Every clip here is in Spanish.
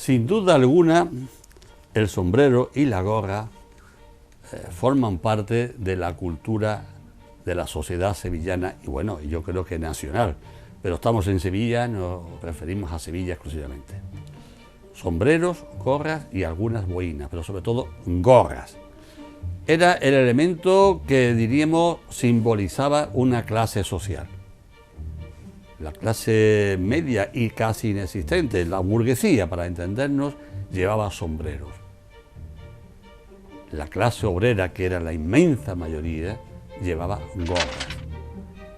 Sin duda alguna, el sombrero y la gorra forman parte de la cultura de la sociedad sevillana y bueno, yo creo que nacional. Pero estamos en Sevilla, nos referimos a Sevilla exclusivamente. Sombreros, gorras y algunas boinas, pero sobre todo gorras. Era el elemento que diríamos simbolizaba una clase social. La clase media y casi inexistente, la burguesía, para entendernos, llevaba sombreros. La clase obrera, que era la inmensa mayoría, llevaba gorras.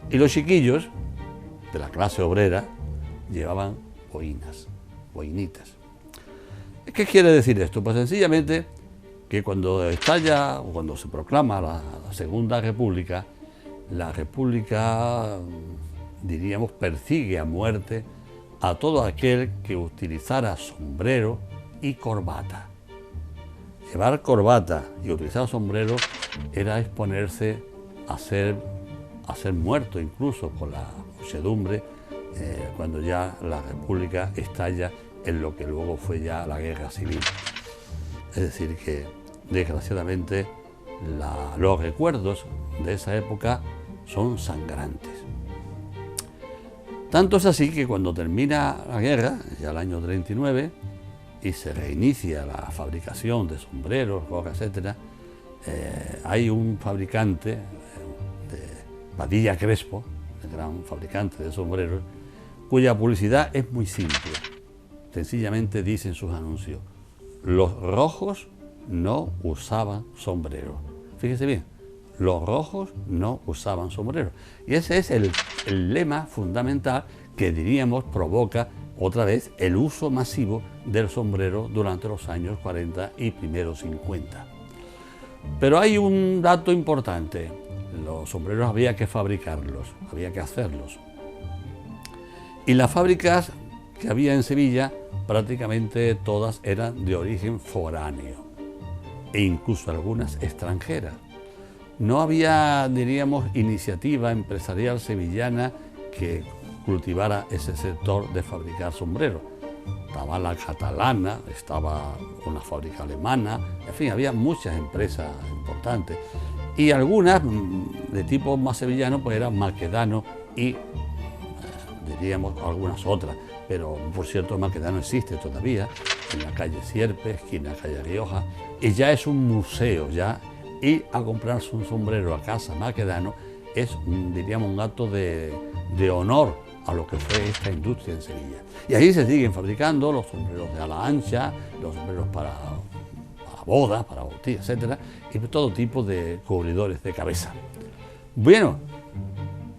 Y los chiquillos de la clase obrera llevaban boinas, boinitas. ¿Qué quiere decir esto? Pues sencillamente que cuando estalla o cuando se proclama la Segunda República, la República, diríamos, persigue a muerte a todo aquel que utilizara sombrero y corbata. Llevar corbata y utilizar sombrero era exponerse a ser muerto incluso por la muchedumbre cuando ya la República estalla en lo que luego fue ya la Guerra Civil. Es decir que, desgraciadamente, los recuerdos de esa época son sangrantes. Tanto es así que cuando termina la guerra, ya el año 39, y se reinicia la fabricación de sombreros, gorras, etc., hay un fabricante, de Padilla Crespo, el gran fabricante de sombreros, cuya publicidad es muy simple. Sencillamente dice en sus anuncios: los rojos no usaban sombrero. Fíjese bien, los rojos no usaban sombrero. Y ese es el lema fundamental que diríamos provoca otra vez el uso masivo del sombrero durante los años 40 y primeros 50. Pero hay un dato importante: los sombreros había que fabricarlos, había que hacerlos. Y las fábricas que había en Sevilla prácticamente todas eran de origen foráneo e incluso algunas extranjeras. No había, diríamos, iniciativa empresarial sevillana que cultivara ese sector de fabricar sombreros. Estaba la catalana, estaba una fábrica alemana, en fin, había muchas empresas importantes. Y algunas, de tipo más sevillano, pues eran Maquedano y, diríamos, algunas otras. Pero, por cierto, Maquedano existe todavía, en la calle Sierpe, esquina calle Rioja, y ya es un museo, ya ir a comprarse un sombrero a casa Maquedano es, diríamos, un acto de honor a lo que fue esta industria en Sevilla. Y ahí se siguen fabricando los sombreros de ala ancha, los sombreros para bodas, para bautizos, etcétera, y todo tipo de cubridores de cabeza. Bueno,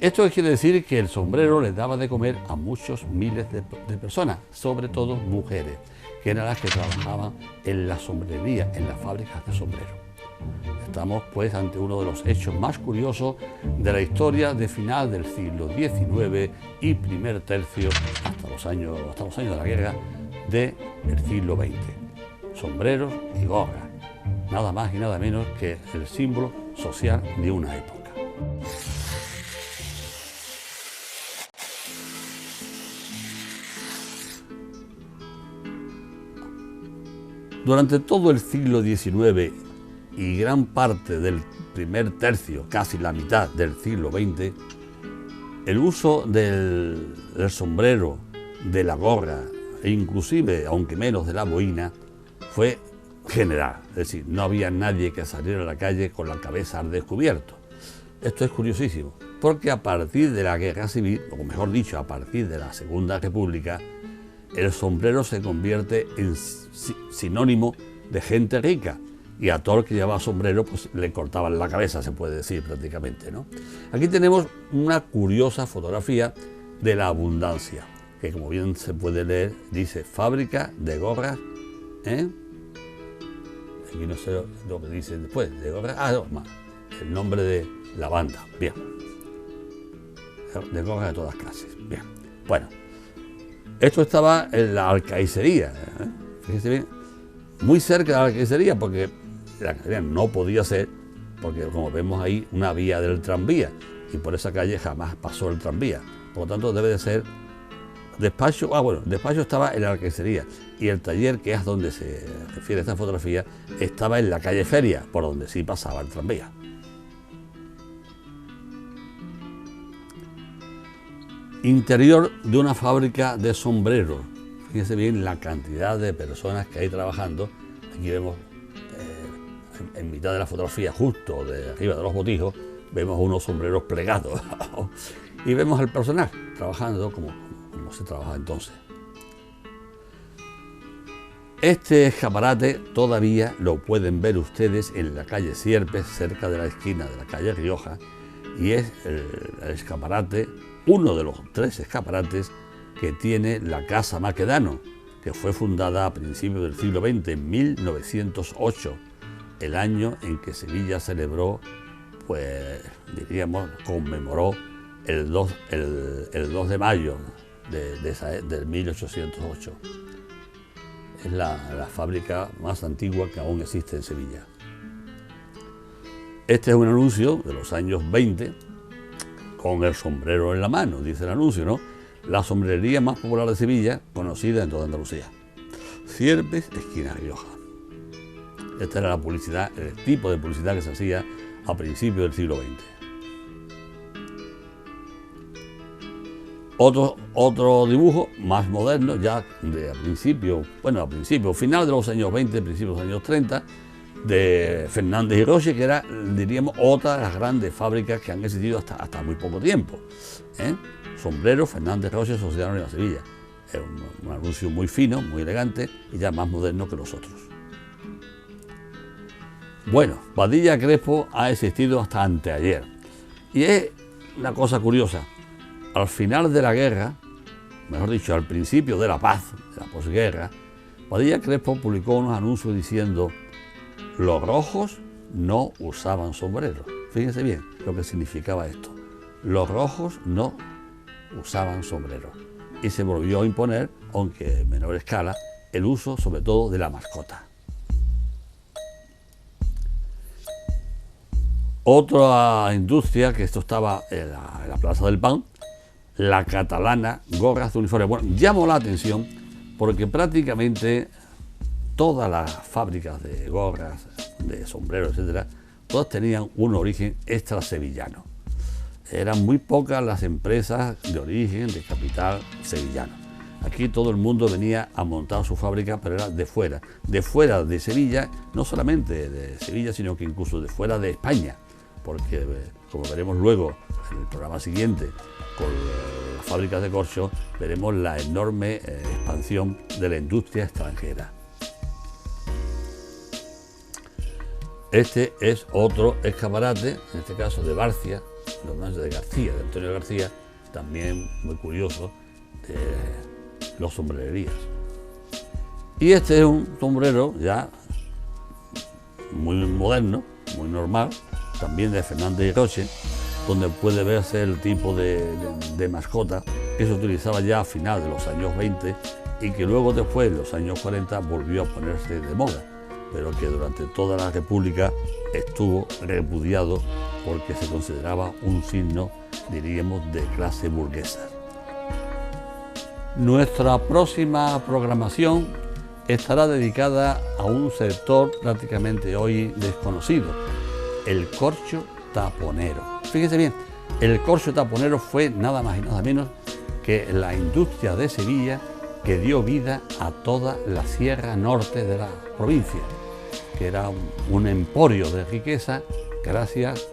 esto quiere decir que el sombrero les daba de comer a muchos miles de personas, sobre todo mujeres, que eran las que trabajaban en la sombrería, en las fábricas de sombreros. Estamos pues ante uno de los hechos más curiosos de la historia de final del siglo XIX y primer tercio hasta los años de la guerra del siglo XX. Sombreros y gorras, nada más y nada menos que el símbolo social de una época. Durante todo el siglo XIX y gran parte del primer tercio, casi la mitad del siglo XX, el uso del sombrero, de la gorra e inclusive, aunque menos de la boina, fue general. Es decir, no había nadie que saliera a la calle con la cabeza al descubierto. Esto es curiosísimo, porque a partir de la Guerra Civil, o mejor dicho, a partir de la Segunda República, el sombrero se convierte en sinónimo de gente rica. Y a todo el que llevaba sombrero, pues le cortaban la cabeza, se puede decir prácticamente, ¿no? Aquí tenemos una curiosa fotografía de la abundancia, que como bien se puede leer, dice fábrica de gorras, Aquí no sé lo que dice después, de gorras, el nombre de la banda, bien. De gorras de todas clases, bien. Bueno, esto estaba en la alcaicería, fíjense bien, muy cerca de la alcaicería, porque la alcaicería no podía ser, porque como vemos ahí, una vía del tranvía, y por esa calle jamás pasó el tranvía. Por lo tanto, debe de ser despacho, el despacho estaba en la arquería y el taller, que es donde se refiere esta fotografía, estaba en la calle Feria, por donde sí pasaba el tranvía. Interior de una fábrica de sombreros. Fíjense bien la cantidad de personas que hay trabajando. Aquí vemos, en mitad de la fotografía, justo de arriba de los botijos, vemos unos sombreros plegados y vemos al personal trabajando como se trabajaba entonces. Este escaparate todavía lo pueden ver ustedes en la calle Sierpes, cerca de la esquina de la calle Rioja, y es el escaparate, uno de los 3 escaparates que tiene la Casa Maquedano, que fue fundada a principios del siglo XX, en 1908, el año en que Sevilla celebró, pues diríamos, conmemoró el 2 de mayo del 1808. Es la fábrica más antigua que aún existe en Sevilla. Este es un anuncio de los años 20, con el sombrero en la mano, dice el anuncio, ¿no? La sombrerería más popular de Sevilla, conocida en toda Andalucía. Sierpes, esquina Rioja. Esta era la publicidad, el tipo de publicidad que se hacía a principios del siglo XX. Otro dibujo más moderno, ya final de los años 20, principios de los años 30, de Fernández y Roche, que era, diríamos, otra de las grandes fábricas que han existido hasta muy poco tiempo. Sombreros, Fernández y Roche, Sociedad Anónima Sevilla. Es un anuncio muy fino, muy elegante y ya más moderno que los otros. Bueno, Badilla Crespo ha existido hasta anteayer. Y es una cosa curiosa. Al final de la guerra, mejor dicho, al principio de la paz, de la posguerra, Badilla Crespo publicó unos anuncios diciendo: los rojos no usaban sombreros. Fíjense bien lo que significaba esto. Los rojos no usaban sombreros. Y se volvió a imponer, aunque en menor escala, el uso sobre todo de la mascota. Otra industria, que esto estaba en la Plaza del Pan, la Catalana, gorras de uniforme. Bueno, llamó la atención porque prácticamente todas las fábricas de gorras, de sombreros, etcétera, todas tenían un origen extra sevillano. Eran muy pocas las empresas de origen, de capital sevillano. Aquí todo el mundo venía a montar su fábrica, pero era de fuera de Sevilla, no solamente de Sevilla, sino que incluso de fuera de España, porque, como veremos luego en el programa siguiente, con las fábricas de corcho, veremos la enorme expansión de la industria extranjera. Este es otro escaparate, en este caso de Barcia, de Antonio García, también muy curioso, de los sombrererías. Y este es un sombrero ya muy moderno, muy normal, también de Fernández y Roche, donde puede verse el tipo de mascota que se utilizaba ya a final de los años 20 y que luego después, en los años 40, volvió a ponerse de moda, pero que durante toda la República estuvo repudiado porque se consideraba un signo, diríamos, de clase burguesa. Nuestra próxima programación estará dedicada a un sector prácticamente hoy desconocido, el corcho taponero. Fíjense bien, el corcho taponero fue nada más y nada menos que la industria de Sevilla que dio vida a toda la sierra norte de la provincia, que era un emporio de riqueza gracias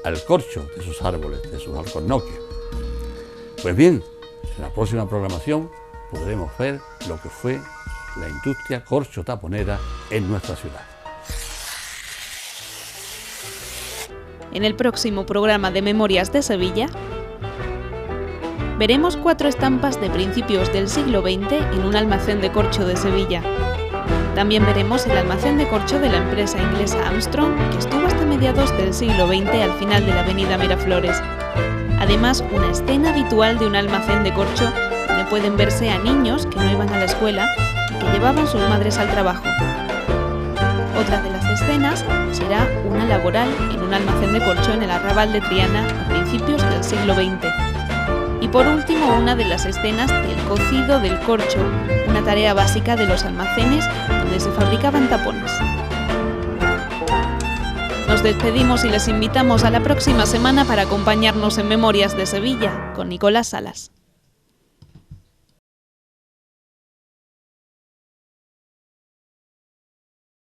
al corcho de sus árboles, de sus alcornoques. Pues bien, en la próxima programación podremos ver lo que fue la industria corcho taponera en nuestra ciudad. En el próximo programa de Memorias de Sevilla, veremos 4 estampas de principios del siglo XX en un almacén de corcho de Sevilla. También veremos el almacén de corcho de la empresa inglesa Armstrong, que estuvo hasta mediados del siglo XX al final de la avenida Miraflores. Además, una escena habitual de un almacén de corcho donde pueden verse a niños que no iban a la escuela y que llevaban sus madres al trabajo. Otra de las escenas será una laboral en un almacén de corcho en el arrabal de Triana a principios del siglo XX. Y por último, una de las escenas del cocido del corcho, una tarea básica de los almacenes donde se fabricaban tapones. Nos despedimos y les invitamos a la próxima semana para acompañarnos en Memorias de Sevilla con Nicolás Salas.